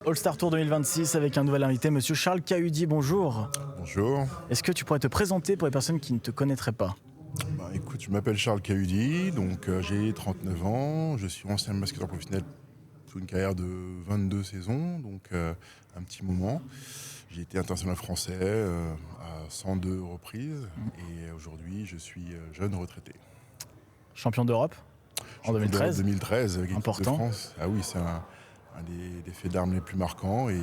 All-Star Tour 2026 avec un nouvel invité, monsieur Charles Cahudi, bonjour. Bonjour. Est-ce que tu pourrais te présenter pour les personnes qui ne te connaîtraient pas? Écoute, je m'appelle Charles Cahudi, donc j'ai 39 ans, je suis ancien basketteur professionnel sur une carrière de 22 saisons, donc un petit moment. J'ai été international français à 102 reprises et aujourd'hui je suis jeune retraité. Champion d'Europe en 2013. 2013 avec l'équipe de Important. France. Ah oui, c'est un des faits d'armes les plus marquants et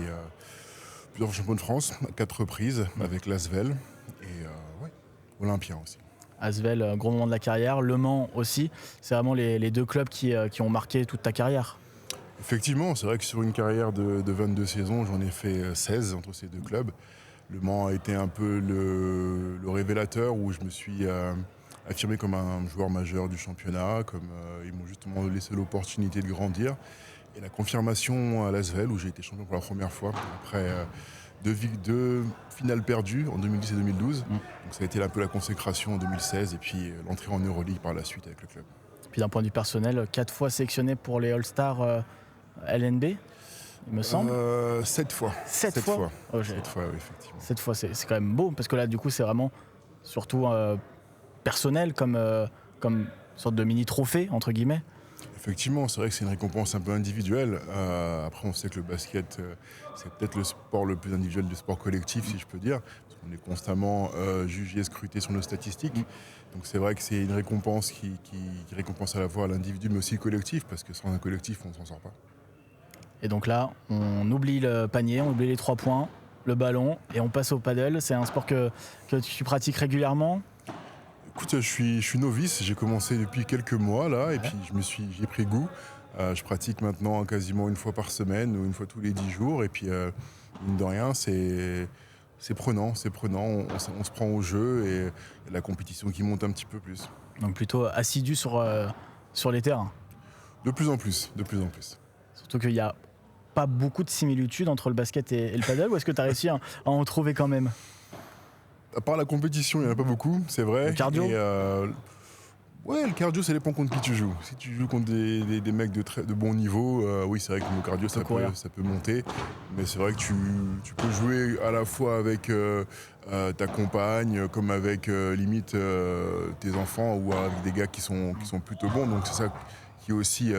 plusieurs champions de France à 4 reprises avec l'Asvel et ouais, Olympien aussi. Asvel, gros moment de la carrière. Le Mans aussi. C'est vraiment les deux clubs qui ont marqué toute ta carrière. Effectivement, c'est vrai que sur une carrière de 22 saisons, j'en ai fait 16 entre ces deux clubs. Le Mans a été un peu le révélateur où je me suis affirmé comme un joueur majeur du championnat, comme ils m'ont justement laissé l'opportunité de grandir. Et la confirmation à l'Asvel où j'ai été champion pour la première fois après deux finales perdues en 2010 et 2012. Donc ça a été un peu la consécration en 2016 et puis l'entrée en Euroleague par la suite avec le club. Puis d'un point de vue personnel, 4 fois sélectionné pour les All-Stars LNB, il me semble. 7 fois. 7 fois. Oh, 7 fois, oui, effectivement. 7 fois, c'est quand même beau, parce que là, du coup, c'est vraiment surtout personnel, comme sorte de mini-trophée, entre guillemets. Effectivement, c'est vrai que c'est une récompense un peu individuelle. Après, on sait que le basket, c'est peut-être le sport le plus individuel du sport collectif, si je peux dire. Parce qu'on est constamment jugé, scruté sur nos statistiques. Donc c'est vrai que c'est une récompense qui récompense à la fois l'individu, mais aussi le collectif, parce que sans un collectif, on ne s'en sort pas. Et donc là, on oublie le panier, on oublie les 3 points, le ballon, et on passe au paddle. C'est un sport que tu pratiques régulièrement? Écoute, je suis novice, j'ai commencé depuis quelques mois là, et puis j'ai pris goût. Je pratique maintenant quasiment une fois par semaine ou une fois tous les 10 jours, et puis mine de rien, c'est prenant, on se prend au jeu et il y a la compétition qui monte un petit peu plus. Donc plutôt assidu sur les terrains. De plus en plus. Surtout qu'il n'y a pas beaucoup de similitudes entre le basket et le paddle, ou est-ce que tu as réussi à en trouver quand même? À part la compétition, il n'y en a pas beaucoup, c'est vrai. Le cardio? Ouais, le cardio, ça dépend contre qui tu joues. Si tu joues contre des mecs de bon niveau, oui, c'est vrai que le cardio, ça peut monter. Mais c'est vrai que tu peux jouer à la fois avec ta compagne, comme avec limite tes enfants, ou avec des gars qui sont plutôt bons. Donc c'est ça qui est aussi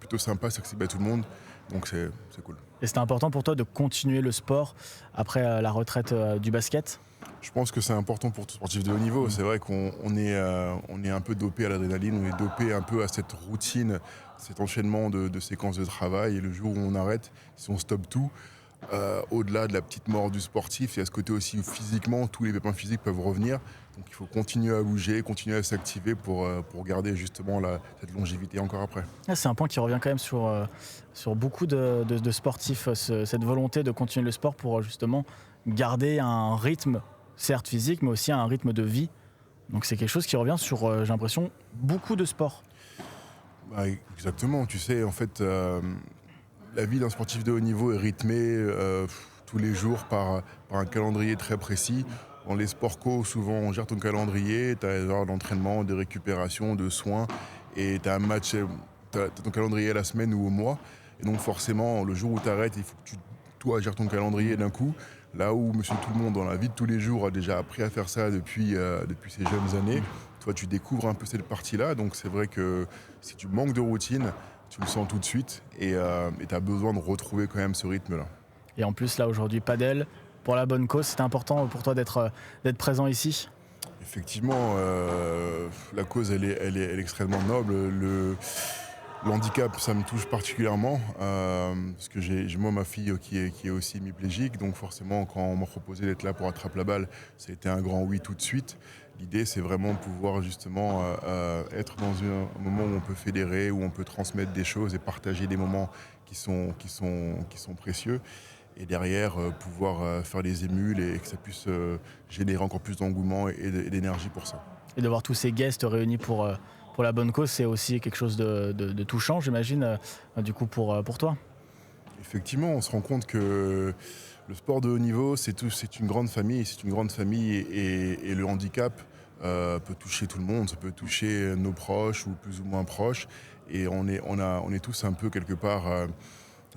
plutôt sympa, c'est que c'est tout le monde. Donc c'est cool. Et c'était important pour toi de continuer le sport après la retraite du basket? Je pense que c'est important pour tout sportif de haut niveau. C'est vrai qu'on est un peu dopé à l'adrénaline, on est dopé un peu à cette routine, cet enchaînement de séquences de travail. Et le jour où on arrête, si on stoppe tout, au-delà de la petite mort du sportif, il y a ce côté aussi où physiquement, tous les pépins physiques peuvent revenir. Donc il faut continuer à bouger, continuer à s'activer pour garder justement cette longévité encore après. C'est un point qui revient quand même sur beaucoup de sportifs, cette volonté de continuer le sport pour justement garder un rythme, certes physique, mais aussi un rythme de vie. Donc c'est quelque chose qui revient sur, j'ai l'impression, beaucoup de sports. Exactement, tu sais, en fait, la vie d'un sportif de haut niveau est rythmée tous les jours par un calendrier très précis. Dans les sports co, souvent on gère ton calendrier, tu as des heures d'entraînement, de récupération, de soins, et tu as un match, tu as ton calendrier à la semaine ou au mois. Et donc forcément, le jour où tu arrêtes, il faut que toi gères ton calendrier d'un coup. Là où monsieur tout le monde dans la vie de tous les jours a déjà appris à faire ça depuis ses jeunes années, toi tu découvres un peu cette partie-là. Donc c'est vrai que si tu manques de routine, tu le sens tout de suite et tu as besoin de retrouver quand même ce rythme-là. Et en plus là aujourd'hui, padel, pour la bonne cause, c'était important pour toi d'être présent ici? Effectivement, la cause elle est extrêmement noble. Le handicap, ça me touche particulièrement parce que j'ai moi ma fille qui est aussi hémiplégique, donc forcément quand on m'a proposé d'être là pour attraper la balle, ça a été un grand oui tout de suite. L'idée c'est vraiment de pouvoir justement être dans un moment où on peut fédérer, où on peut transmettre des choses et partager des moments qui sont précieux. Et derrière, pouvoir faire des émules et que ça puisse générer encore plus d'engouement et d'énergie pour ça. Et de voir tous ces guests réunis pour la bonne cause, c'est aussi quelque chose de touchant, j'imagine, du coup pour toi. Effectivement, on se rend compte que le sport de haut niveau, c'est une grande famille, et le handicap peut toucher tout le monde, ça peut toucher nos proches ou plus ou moins proches, et on est tous un peu quelque part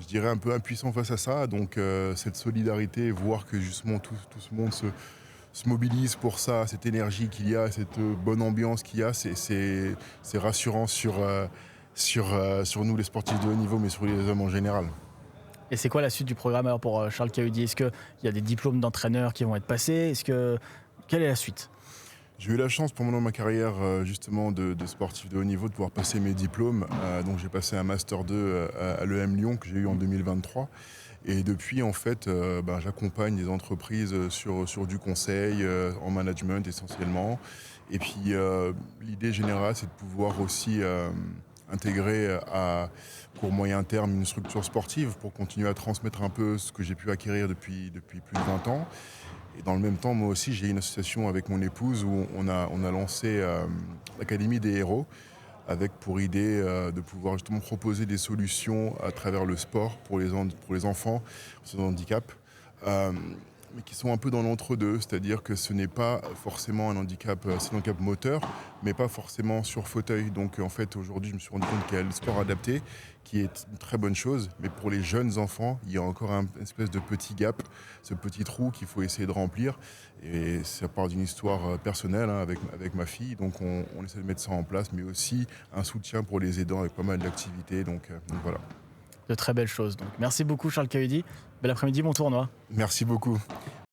je dirais, un peu impuissant face à ça. Donc cette solidarité, voir que justement tout ce monde se mobilise pour ça, cette énergie qu'il y a, cette bonne ambiance qu'il y a, c'est rassurant sur nous les sportifs de haut niveau, mais sur les hommes en général. Et c'est quoi la suite du programme alors pour Charles Cahudi? Est-ce qu'il y a des diplômes d'entraîneur qui vont être passés? Quelle est la suite? J'ai eu la chance pendant ma carrière justement de sportif de haut niveau de pouvoir passer mes diplômes. Donc j'ai passé un Master 2 à l'EM Lyon que j'ai eu en 2023. Et depuis, en fait, j'accompagne des entreprises sur du conseil, en management essentiellement. Et puis l'idée générale, c'est de pouvoir aussi intégrer à court moyen terme une structure sportive pour continuer à transmettre un peu ce que j'ai pu acquérir depuis plus de 20 ans. Et dans le même temps, moi aussi, j'ai une association avec mon épouse où on a lancé l'Académie des héros avec pour idée de pouvoir justement proposer des solutions à travers le sport pour les enfants sans handicap, euh, mais qui sont un peu dans l'entre-deux, c'est-à-dire que ce n'est pas forcément un handicap, c'est un handicap moteur, mais pas forcément sur fauteuil. Donc en fait, aujourd'hui, je me suis rendu compte qu'il y a le sport adapté, qui est une très bonne chose, mais pour les jeunes enfants, il y a encore une espèce de petit gap, ce petit trou qu'il faut essayer de remplir. Et ça part d'une histoire personnelle hein, avec ma fille, donc on essaie de mettre ça en place, mais aussi un soutien pour les aidants avec pas mal d'activités. Donc voilà. De très belles choses. Donc, merci beaucoup Charles Cahudi. Bel après-midi, bon tournoi. Merci beaucoup.